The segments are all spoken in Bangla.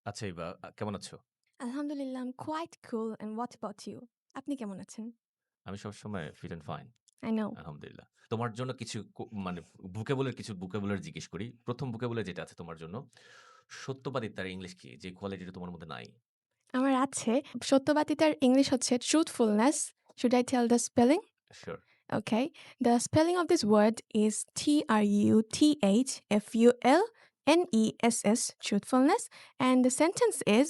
আচ্ছা ইবা কেমন আছো? আলহামদুলিল্লাহ, I'm quite cool and what about you? আপনি কেমন আছেন? আমি সবসময় fit and fine. I know. আলহামদুলিল্লাহ। তোমার জন্য কিছু মানে ভোকাবুলারি জিজ্ঞেস করি। ১ম ভোকাবুলারি যেটা আছে তোমার জন্য, সত্যবাদিতার ইংলিশ কি? যে কোয়ালিটিটা তোমার মধ্যে নাই? আমার আছে সত্যবাদিতার ইংলিশ হচ্ছে truthfulness. Should I tell the spelling? Sure. Okay. The spelling of this word is truthfulness, truthfulness. And the sentence is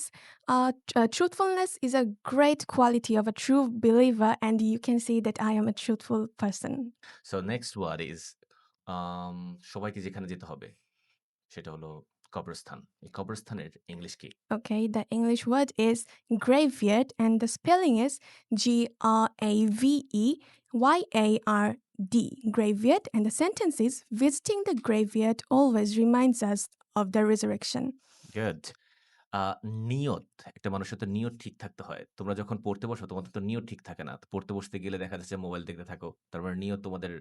truthfulness is a great quality of a true believer, and you can see that I am a truthful person. So next word is আম সবাইকে যেখানে যেতে হবে সেটা হলো কবরস্থান। এই কবরস্থানের ইংলিশ কি? Okay, the English word is graveyard, and the spelling is Graveyyard. Graveyard, and the sentence is visiting the graveyard always reminds us of the resurrection. Good. আ নিয়ত, একটা মানুষের তো নিয়ত ঠিক থাকতে হয়। তোমরা যখন পড়তে বসো তোমাদের তো নিয়ত ঠিক থাকে না। তো পড়তে বসতে গেলে দেখা যাচ্ছে মোবাইল দেখতে থাকো। তার মানে নিয়ত তোমাদের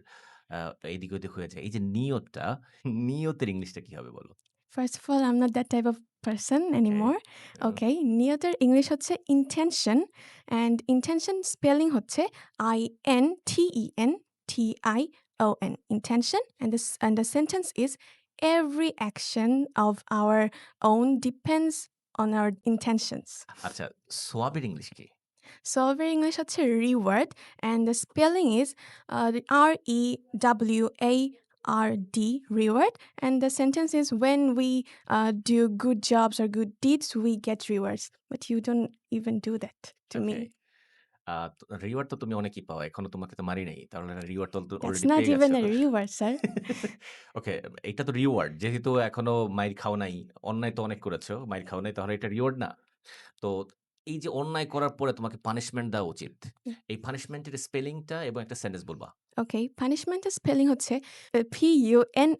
আ এদিক ওদিক হয়ে যায়। এই যে নিয়তটা, নিয়তের ইংলিশটা কি হবে বলো? First of all, I'm not that type of person okay. anymore. Okay, নিয়তের English হচ্ছে intention, and intention spelling হচ্ছে intention. Intention, and the sentence is every action of our own depends on our intentions. আচ্ছা, সোয়াবের ইংলিশ কি? Solver English হচ্ছে reward, and the spelling is reward, reward, and the sentence is when we do good jobs or good deeds we get rewards, but you don't even do that to me. Okay. A reward তো তুমি অনেকই পাও। এখনো তোমাকে তো মারি নাই। তাহলে রিওয়ার্ড তো That's অলরেডি not পেয়ে even গেছো। a reward, sir. ওকে, এটা তো রিওয়ার্ড। যেহেতু এখনো মাইর খাও নাই, অন্যায় তো অনেক করেছো, মাইর খাও নাই, তাহলে এটা রিওয়ার্ড না? তো এই যে অন্যায় করার পরে তোমাকে পানিশমেন্ট দেওয়া উচিত। এই পানিশমেন্টের স্পেলিংটা এবং একটা সেন্টেন্স বলবা। Okay, punishment spelling হচ্ছে punishment,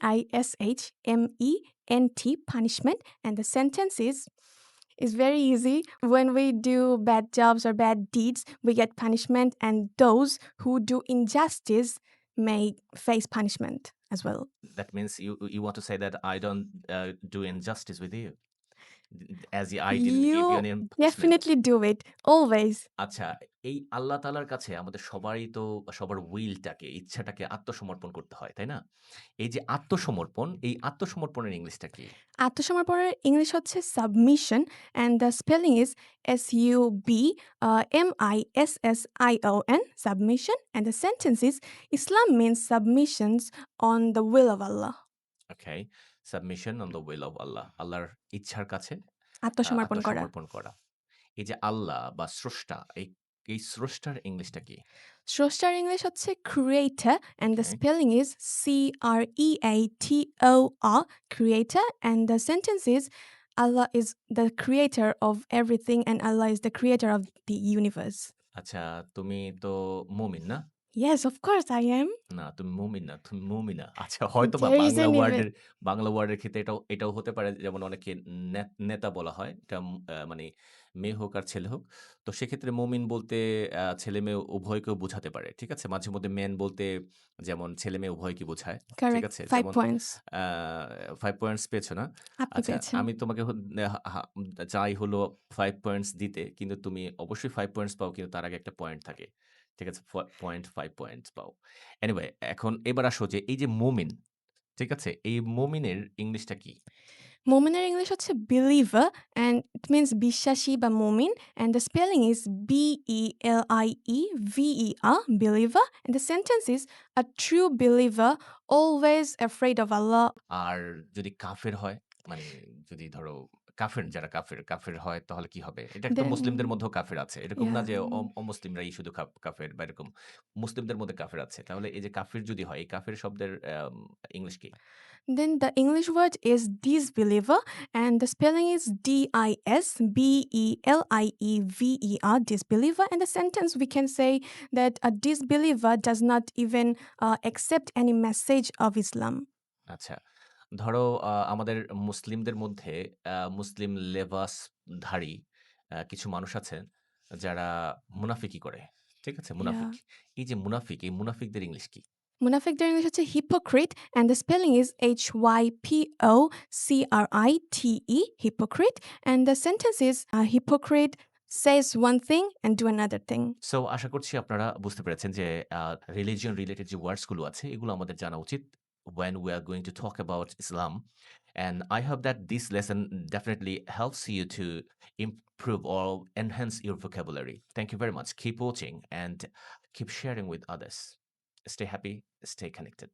punishment, and the sentence is very easy. When we do bad jobs or bad deeds, we get punishment, and those who do injustice may face punishment as well. That means you want to say that I don't do injustice with you as I didn't give you You any punishment. definitely do it always. আচ্ছা, এই আল্লাহ তাআলার কাছে আমাদের সবারই তো সবার উইলটাকে, ইচ্ছাটাকে আত্মসমর্পণ করতে হয়, তাই না? এই যে আত্মসমর্পণ, এই আত্মসমর্পণের ইংলিশটা কি? আত্মসমর্পণের ইংলিশ হচ্ছে submission, and the spelling is submission, submission, and the sentence is Islam means submissions on the will of Allah. Okay, submission on the will of Allah. আল্লাহর ইচ্ছার কাছে আত্মসমর্পণ করা। আত্মসমর্পণ করা। এই যে আল্লাহ বা স্রষ্টা, এই স্রষ্টার ইংলিশটা কি? স্রষ্টার ইংলিশ হচ্ছে creator, and the okay, spelling is creator, creator, and the sentence is Allah is the creator of everything, and Allah is the creator of the universe. আচ্ছা, তুমি তো মুমিন না? Yes, of course I am. না, তুমি মুমিন না, তুমি মুমিনা। আচ্ছা, হয়তোবা There বাংলা isn't even. ওয়ার্ডের ক্ষেত্রে এটাও হতে পারে, যেমন অনেকে নেতা বলা হয়। এটা মানে মেয়ে হোক আর ছেলে হোক। তো সেক্ষেত্রে মুমিন বলতে ছেলে-মেয়ে উভয়কেও বোঝাতে পারে। ঠিক আছে? মাঝেমধ্যে মেন বলতে যেমন ছেলে-মেয়ে উভয়কে বোঝায়। ঠিক Correct. আছে? 5 যেমন points. আ ৫ পয়েন্টস পেয়েছো না? আপনি আচ্ছা, পেয়েছেন। আমি তোমাকে হা হা চাই হলো ৫ পয়েন্টস দিতে। কিন্তু তুমি অবশ্যই ৫ পয়েন্টস পাও, কিন্তু তার আগে একটা পয়েন্ট থাকে। ঠিক আছে? ৫ পয়েন্টস পাও। এনিওয়ে, এবার আসো যে এই যে মুমিন, ঠিক আছে? এই মুমিনের ইংলিশটা কি? মুমিনের ইংলিশ হচ্ছে believer, and it means বিশ্বাসী বা মুমিন, and the spelling is believer, believer, and the sentence is a true believer always afraid of Allah. আর যদি কাফের হয়, মানে যদি ধরো যারা কাফের হয় তাহলে কি হবে? এটা তো মুসলিমদের Then মধ্যেও কাফের আছে। এরকম না yeah. যে অমুসলিমরাই শুধু কাফের বা এরকম। মুসলিমদের মধ্যে কাফের আছে। তাহলে এই যে কাফির যদি হয়, এই কাফের শব্দের ইংলিশ কি? Then the English word is disbeliever, and the spelling is disbeliever, disbeliever. And the sentence we can say that a disbeliever does not even accept any message of Islam. আচ্ছা। ধরো আমাদের মুসলিমদের মধ্যে মুসলিম লেবাসধারী কিছু মানুষ আছেন যারা মুনাফিকি করে। ঠিক আছে? মুনাফিক। Yeah. এই যে মুনাফিক, এই মুনাফিকদের ইংলিশ কি? মুনাফিকদের ইংলিশ হচ্ছে hypocrite and the spelling is hypocrite, hypocrite, and the sentence is a hypocrite says one thing and do another thing. So আশা করছি আপনারা বুঝতে পেরেছেন যে রিলিজিয়ন রিলেটেড যে ওয়ার্ডস গুলো আছে এগুলো আমাদের জানা উচিত when we are going to talk about Islam. And I hope that this lesson definitely helps you to improve or enhance your vocabulary. Thank you very much. Keep watching and keep sharing with others. Stay happy, stay connected.